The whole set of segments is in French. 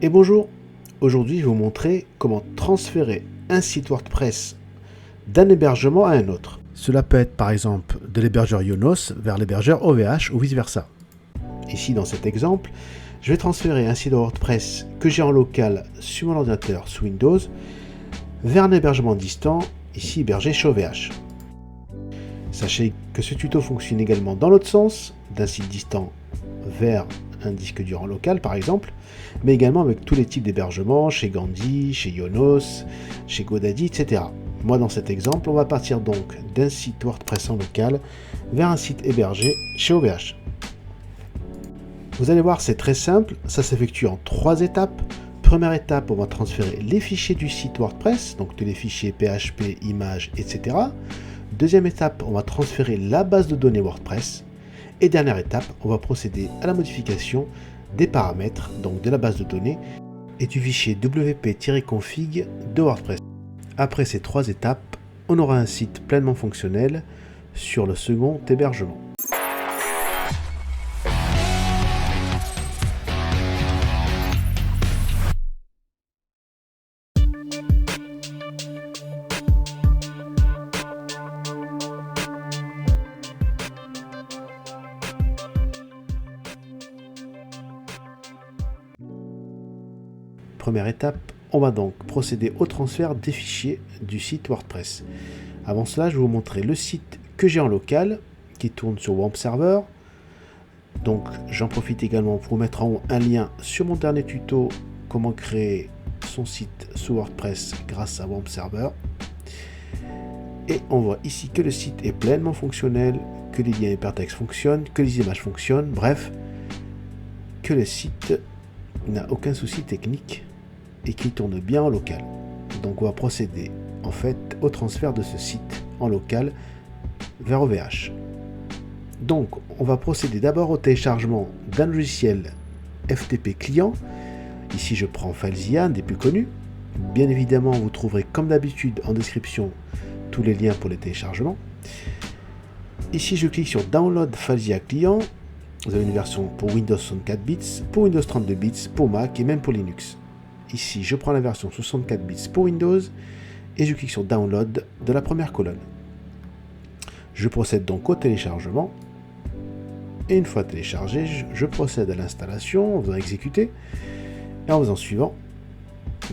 Et bonjour, aujourd'hui je vais vous montrer comment transférer un site WordPress d'un hébergement à un autre. Cela peut être par exemple de l'hébergeur Yonos vers l'hébergeur OVH ou vice versa. Ici dans cet exemple, je vais transférer un site WordPress que j'ai en local sur mon ordinateur sous Windows vers un hébergement distant, ici hébergé chez OVH. Sachez que ce tuto fonctionne également dans l'autre sens, d'un site distant vers un disque dur en local par exemple, mais également avec tous les types d'hébergements, chez Gandhi, chez Yonos, chez GoDaddy, etc. Moi dans cet exemple, on va partir donc d'un site WordPress en local vers un site hébergé chez OVH. Vous allez voir, c'est très simple, ça s'effectue en 3 étapes. Première étape, on va transférer les fichiers du site WordPress, donc tous les fichiers PHP, images, etc. Deuxième étape, on va transférer la base de données WordPress. Et dernière étape, on va procéder à la modification des paramètres, donc de la base de données, et du fichier wp-config de WordPress. Après ces 3 étapes, on aura un site pleinement fonctionnel sur le second hébergement. Première étape, on va donc procéder au transfert des fichiers du site WordPress. Avant cela, je vais vous montrer le site que j'ai en local, qui tourne sur WAMP Server. Donc j'en profite également pour vous mettre en haut un lien sur mon dernier tuto, comment créer son site sous WordPress grâce à WAMP Server. Et on voit ici que le site est pleinement fonctionnel, que les liens hypertextes fonctionnent, que les images fonctionnent, bref, que le site n'a aucun souci technique et qui tourne bien en local. Donc on va procéder en fait au transfert de ce site en local vers OVH. Donc on va procéder d'abord au téléchargement d'un logiciel FTP client. Ici je prends FileZilla, un des plus connus. Bien évidemment vous trouverez comme d'habitude en description tous les liens pour les téléchargements. Ici je clique sur Download FileZilla client. Vous avez une version pour Windows 64 bits, pour Windows 32 bits, pour Mac et même pour Linux. Ici, je prends la version 64 bits pour Windows et je clique sur Download de la première colonne. Je procède donc au téléchargement. Et une fois téléchargé, je procède à l'installation en faisant exécuter et en faisant suivant.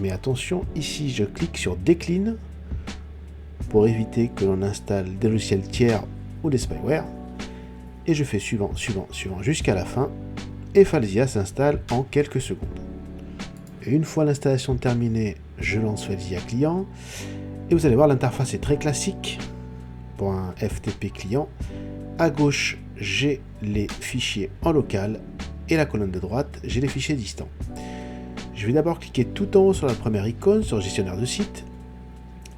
Mais attention, ici, je clique sur Décline pour éviter que l'on installe des logiciels tiers ou des spyware. Et je fais suivant, suivant, suivant jusqu'à la fin. Et FileZilla s'installe en quelques secondes. Et une fois l'installation terminée, je lance FileZilla client. Et vous allez voir, l'interface est très classique pour un FTP client. À gauche, j'ai les fichiers en local. Et la colonne de droite, j'ai les fichiers distants. Je vais d'abord cliquer tout en haut sur la première icône, sur gestionnaire de site.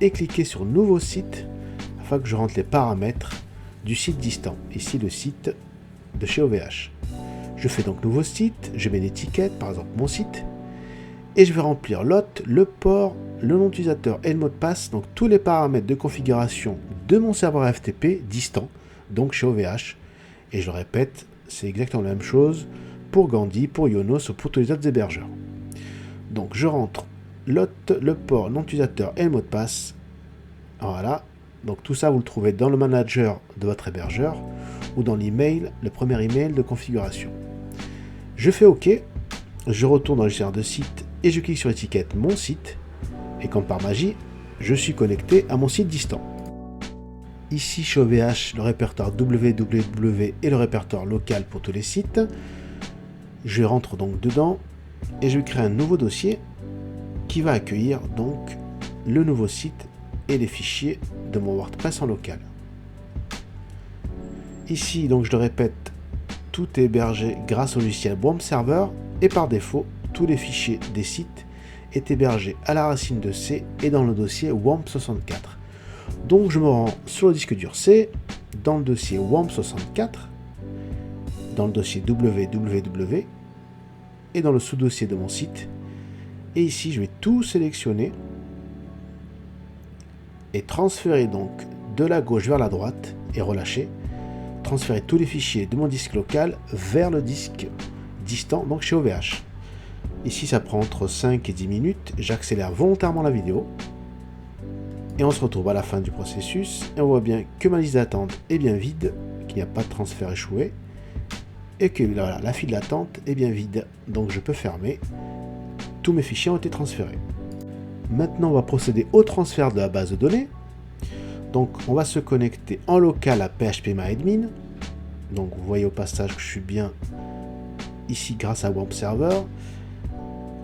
Et cliquer sur nouveau site, afin que je rentre les paramètres du site distant. Ici, le site de chez OVH. Je fais donc nouveau site, je mets l'étiquette, par exemple mon site. Et je vais remplir l'hôte, le port, le nom d'utilisateur et le mot de passe, donc tous les paramètres de configuration de mon serveur FTP distant, donc chez OVH. Et je le répète, c'est exactement la même chose pour Gandhi, pour Yonos ou pour tous les autres hébergeurs. Donc je rentre l'hôte, le port, le nom d'utilisateur et le mot de passe. Voilà, donc tout ça vous le trouvez dans le manager de votre hébergeur ou dans l'email, le premier email de configuration. Je fais OK, je retourne dans le gestionnaire de site et je clique sur l'étiquette Mon site, et comme par magie, je suis connecté à mon site distant. Ici chez OVH, le répertoire www et le répertoire local pour tous les sites. Je rentre donc dedans et je vais créer un nouveau dossier qui va accueillir donc le nouveau site et les fichiers de mon WordPress en local. Ici, donc je le répète, tout est hébergé grâce au logiciel WAMP Server et par défaut, tous les fichiers des sites est hébergé à la racine de C et dans le dossier WAMP64. Donc je me rends sur le disque dur C, dans le dossier WAMP64, dans le dossier www et dans le sous-dossier de mon site. Et ici je vais tout sélectionner et transférer donc de la gauche vers la droite et relâcher. Transférer tous les fichiers de mon disque local vers le disque distant, donc chez OVH. Ici, ça prend entre 5 et 10 minutes. J'accélère volontairement la vidéo. Et on se retrouve à la fin du processus. Et on voit bien que ma liste d'attente est bien vide, qu'il n'y a pas de transfert échoué. Et que voilà, la file d'attente est bien vide. Donc je peux fermer. Tous mes fichiers ont été transférés. Maintenant, on va procéder au transfert de la base de données. Donc on va se connecter en local à phpMyAdmin. Donc vous voyez au passage que je suis bien ici grâce à WAMP Server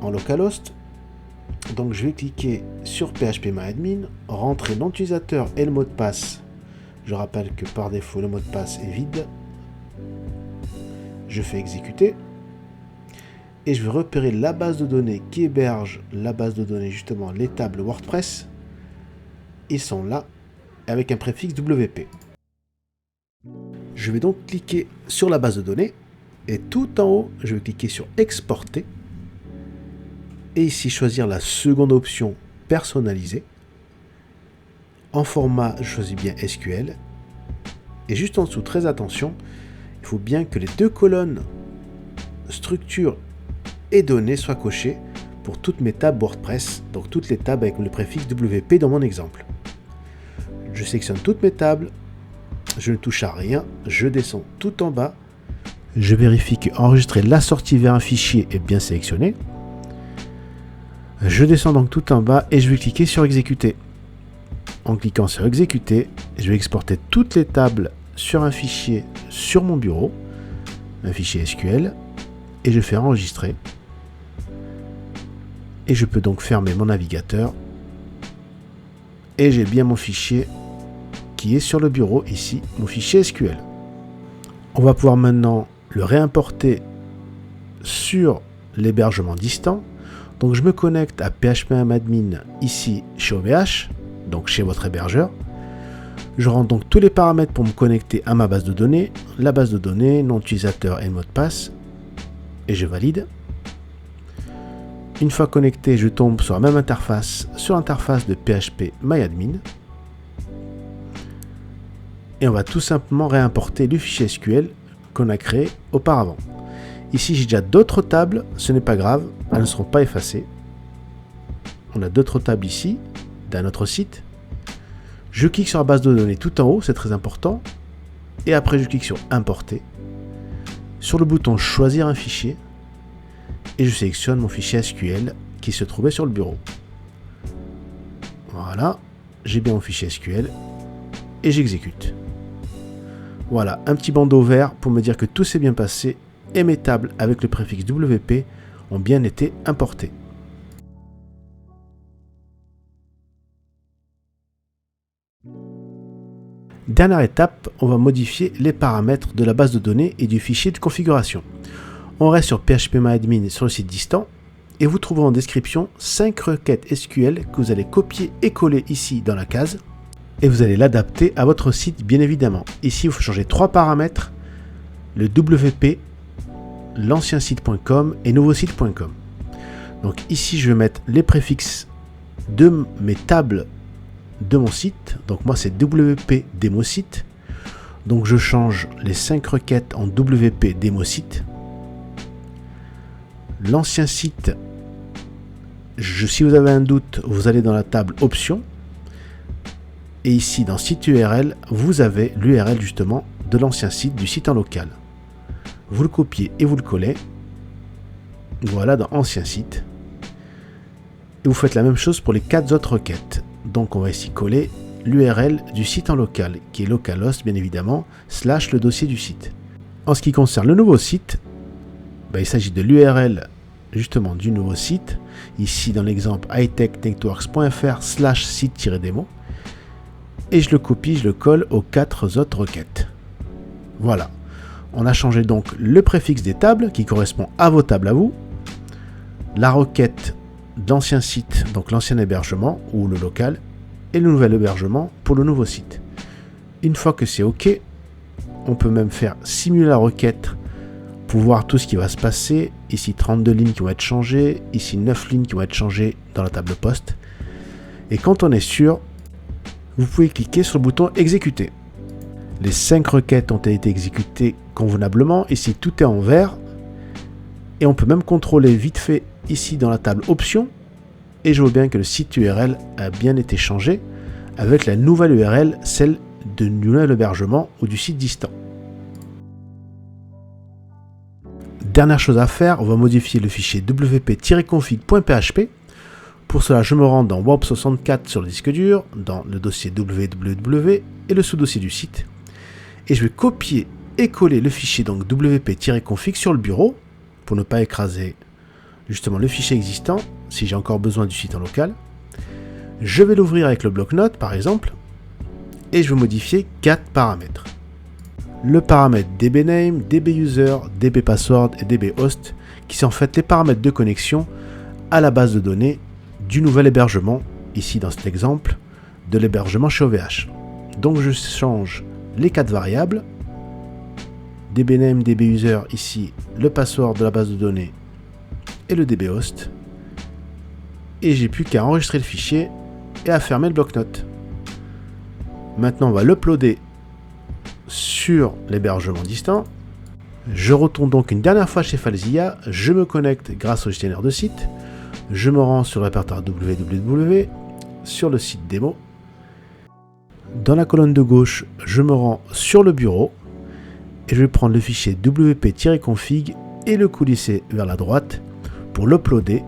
en localhost. Donc je vais cliquer sur phpMyAdmin, rentrer nom d'utilisateur et le mot de passe. Je rappelle que par défaut le mot de passe est vide. Je fais exécuter et je vais repérer la base de données qui héberge la base de données, justement les tables WordPress. Ils sont là avec un préfixe WP. Je vais donc cliquer sur la base de données et tout en haut je vais cliquer sur exporter et ici choisir la seconde option personnalisée. En format, je choisis bien SQL et juste en dessous, très attention, il faut bien que les deux colonnes structure et données soient cochées pour toutes mes tables WordPress, donc toutes les tables avec le préfixe WP dans mon exemple. Je sélectionne toutes mes tables, je ne touche à rien, je descends tout en bas, je vérifie que enregistrer la sortie vers un fichier est bien sélectionné. Je descends donc tout en bas et je vais cliquer sur exécuter. En cliquant sur exécuter, je vais exporter toutes les tables sur un fichier sur mon bureau, un fichier SQL, et je fais enregistrer. Et je peux donc fermer mon navigateur. Et j'ai bien mon fichier qui est sur le bureau ici, mon fichier SQL. On va pouvoir maintenant le réimporter sur l'hébergement distant. Donc je me connecte à phpMyAdmin ici chez OVH, donc chez votre hébergeur. Je rentre donc tous les paramètres pour me connecter à ma base de données, la base de données, nom d'utilisateur et le mot de passe, et je valide. Une fois connecté, je tombe sur la même interface, sur l'interface de phpMyAdmin. Et on va tout simplement réimporter le fichier SQL qu'on a créé auparavant. Ici, j'ai déjà d'autres tables, ce n'est pas grave, elles ne seront pas effacées. On a d'autres tables ici, d'un autre site. Je clique sur la base de données tout en haut, c'est très important. Et après, je clique sur Importer. Sur le bouton Choisir un fichier. Et je sélectionne mon fichier SQL qui se trouvait sur le bureau. Voilà, j'ai bien mon fichier SQL. Et j'exécute. Voilà, un petit bandeau vert pour me dire que tout s'est bien passé et mes tables avec le préfixe WP ont bien été importées. Dernière étape, on va modifier les paramètres de la base de données et du fichier de configuration. On reste sur phpMyAdmin sur le site distant et vous trouverez en description 5 requêtes SQL que vous allez copier et coller ici dans la case et vous allez l'adapter à votre site bien évidemment. Ici, il faut changer 3 paramètres, le WP, l'ancien site.com et nouveau site.com. Donc ici, je vais mettre les préfixes de mes tables de mon site. Donc moi, c'est WP démo site. Donc je change les 5 requêtes en WP démo site. L'ancien site, si vous avez un doute, vous allez dans la table options. Et ici, dans site URL, vous avez l'URL justement de l'ancien site, du site en local. Vous le copiez et vous le collez. Voilà, dans ancien site. Et vous faites la même chose pour les 4 autres requêtes. Donc on va ici coller l'URL du site en local, qui est localhost bien évidemment, / le dossier du site. En ce qui concerne le nouveau site, il s'agit de l'URL justement du nouveau site. Ici dans l'exemple hightechnetworks.fr / site-démo. Et je le copie, je le colle aux 4 autres requêtes. Voilà. On a changé donc le préfixe des tables qui correspond à vos tables à vous. La requête d'ancien site, donc l'ancien hébergement ou le local, et le nouvel hébergement pour le nouveau site. Une fois que c'est OK, on peut même faire simuler la requête pour voir tout ce qui va se passer. Ici 32 lignes qui vont être changées, ici 9 lignes qui vont être changées dans la table poste. Et quand on est sûr, vous pouvez cliquer sur le bouton exécuter. Les 5 requêtes ont été exécutées convenablement. Ici tout est en vert. Et on peut même contrôler vite fait ici dans la table options. Et je vois bien que le site URL a bien été changé avec la nouvelle URL, celle de nouvel hébergement ou du site distant. Dernière chose à faire, on va modifier le fichier wp-config.php. Pour cela, je me rends dans WAMP64 sur le disque dur, dans le dossier www et le sous-dossier du site. Et je vais copier et coller le fichier donc wp-config sur le bureau pour ne pas écraser justement le fichier existant si j'ai encore besoin du site en local. Je vais l'ouvrir avec le bloc-notes par exemple et je vais modifier 4 paramètres. Le paramètre dbname, dbuser, dbpassword et dbhost qui sont en fait les paramètres de connexion à la base de données du nouvel hébergement, ici dans cet exemple, de l'hébergement chez OVH. Donc je change les 4 variables, dbname, dbuser, ici le password de la base de données et le dbhost, et j'ai plus qu'à enregistrer le fichier et à fermer le bloc-notes. Maintenant on va l'uploader sur l'hébergement distant. Je retourne donc une dernière fois chez FileZilla, je me connecte grâce au gestionnaire de site, je me rends sur le répertoire www, sur le site démo. Dans la colonne de gauche, je me rends sur le bureau et je vais prendre le fichier wp-config et le coulisser vers la droite pour l'uploader.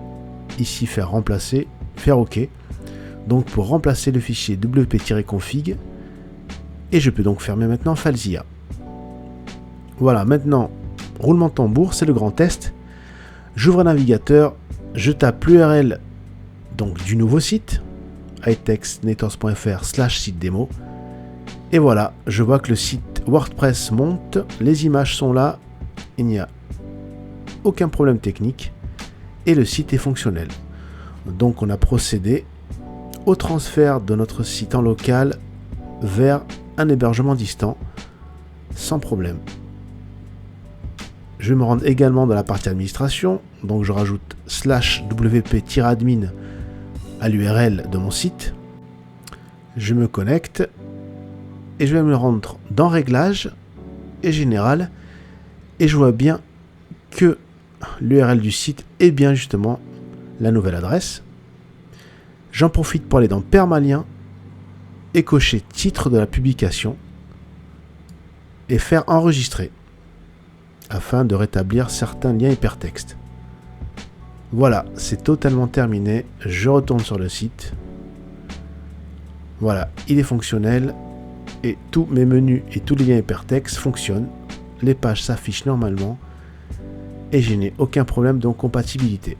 Ici, faire remplacer, faire OK. Donc pour remplacer le fichier wp-config, et je peux donc fermer maintenant FileZilla. Voilà, maintenant, roulement de tambour, c'est le grand test. J'ouvre un navigateur, je tape l'URL donc du nouveau site, itextnetors.fr/site démo. Et voilà, je vois que le site WordPress monte, les images sont là, il n'y a aucun problème technique et le site est fonctionnel. Donc on a procédé au transfert de notre site en local vers un hébergement distant sans problème. Je vais me rendre également dans la partie administration, donc je rajoute /wp-admin à l'URL de mon site. Je me connecte et je vais me rendre dans réglages et général et je vois bien que l'URL du site est bien justement la nouvelle adresse. J'en profite pour aller dans permalien et cocher titre de la publication et faire enregistrer afin de rétablir certains liens hypertextes. Voilà, c'est totalement terminé. Je retourne sur le site. Voilà, il est fonctionnel et tous mes menus et tous les liens hypertextes fonctionnent. Les pages s'affichent normalement et je n'ai aucun problème de compatibilité.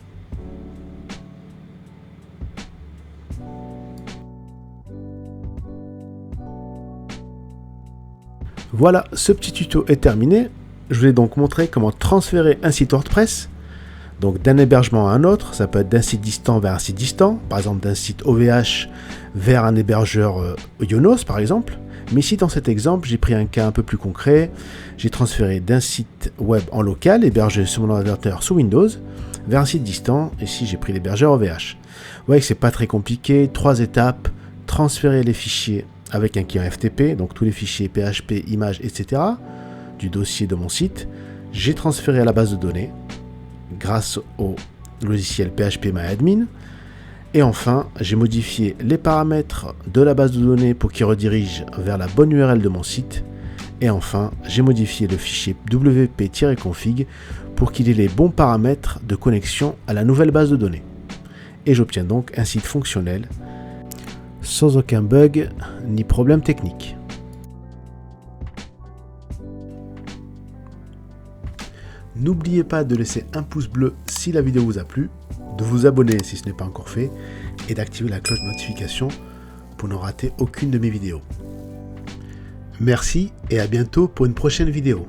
Voilà, ce petit tuto est terminé. Je voulais donc montrer comment transférer un site WordPress, donc d'un hébergement à un autre. Ça peut être d'un site distant vers un site distant, par exemple d'un site OVH vers un hébergeur Ionos par exemple. Mais ici dans cet exemple, j'ai pris un cas un peu plus concret. J'ai transféré d'un site web en local, hébergé sur mon ordinateur sous Windows, vers un site distant. Ici j'ai pris l'hébergeur OVH. Vous voyez que c'est pas très compliqué, 3 étapes, transférer les fichiers avec un client FTP, donc tous les fichiers PHP, images, etc. du dossier de mon site. J'ai transféré à la base de données grâce au logiciel PHPMyAdmin. Et enfin, j'ai modifié les paramètres de la base de données pour qu'il redirige vers la bonne URL de mon site. Et enfin, j'ai modifié le fichier wp-config pour qu'il ait les bons paramètres de connexion à la nouvelle base de données. Et j'obtiens donc un site fonctionnel sans aucun bug ni problème technique. N'oubliez pas de laisser un pouce bleu si la vidéo vous a plu, de vous abonner si ce n'est pas encore fait et d'activer la cloche de notification pour ne rater aucune de mes vidéos. Merci et à bientôt pour une prochaine vidéo.